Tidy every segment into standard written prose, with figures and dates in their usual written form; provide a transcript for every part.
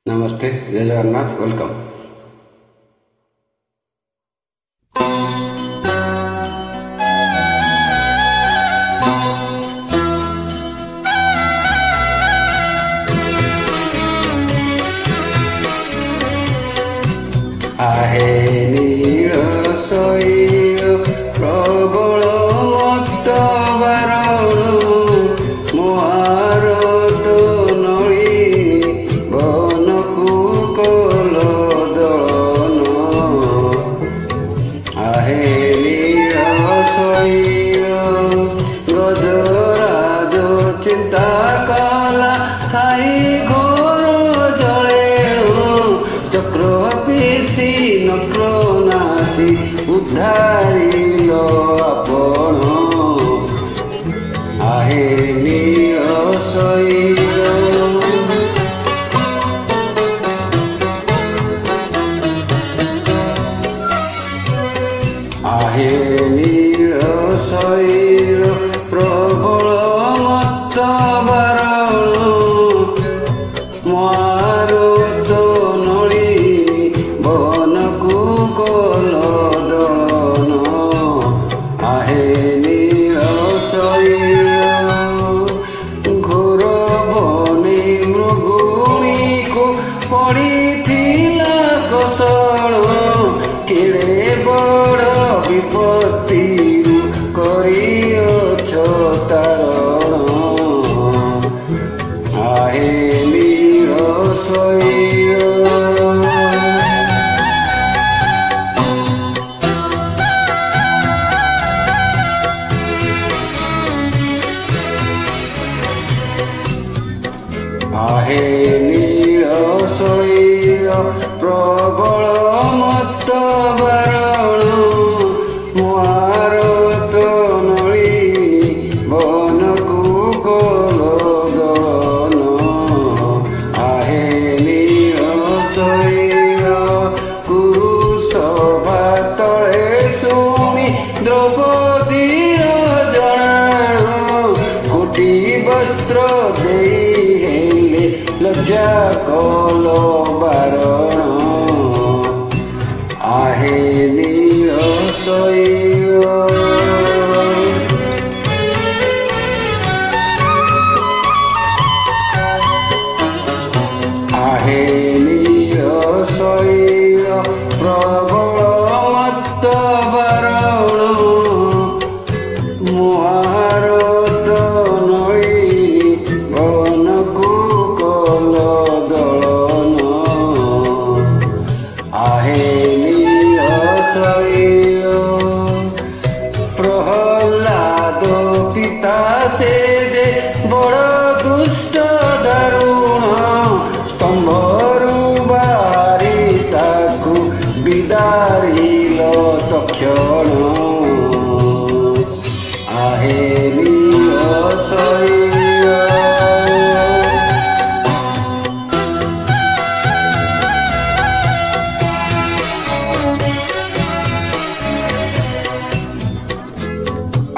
नमस्ते, जय जगन्नाथ, वेलकम। आहे नील शैल प्रबल मत बारणु मोहार तो नळिनी बनकु कल दलन। आहे नील शैल गजराज चिंता कला थाई घोर जळेणु चक्र पिसी नक्र नासी उद्धारिल आपण। आहे नील शैल आहे नील शैल प्रबल मत बारणु मारुत नळिनी बनकु कल दलन। आहे नील शैल घोर बने मृगुणी को पड़िथिला कषण केड़े बड़ विपत्ति करिअछ तारण। आहे नील शैल आहे नील शैल प्रबल मत बारणु मारुत नळिनी बनकु कल दलन। आहे नील शैल कुरुसभा तले शुणी द्रौपदीर जणाणु कोटि वस्त्र देई हेले लज्जा कल बारण। आहे नील शैल आहे नील शैल प्रबल मत बारणु मोहारत नळिनी बनकु कल दलन। आहे नील शैल प्रहलाद पिता से जे बड़ दुष्ट दारुण स्तंभरु बारी ताकु बिदारिल तक्षण। आहे नील शैल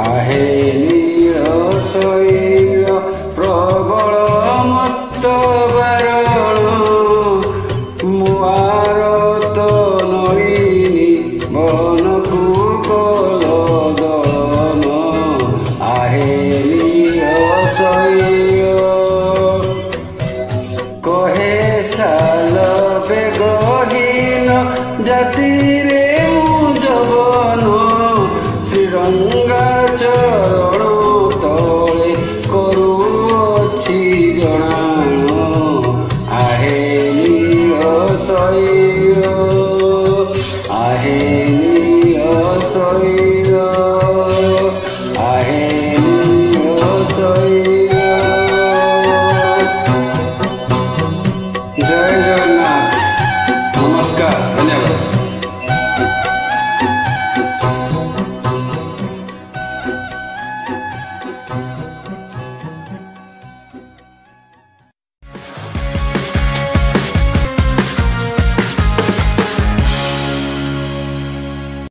आहे नील शैल प्रबल मत बारणु मारुत नळिनी बनकु कल दलन। आहे नील शैल कहे साल बेगहीन जाति रे मु जवन श्रीरंगा चरण तले करुअछि जणाण। आहे नील शैल आहे नील शैल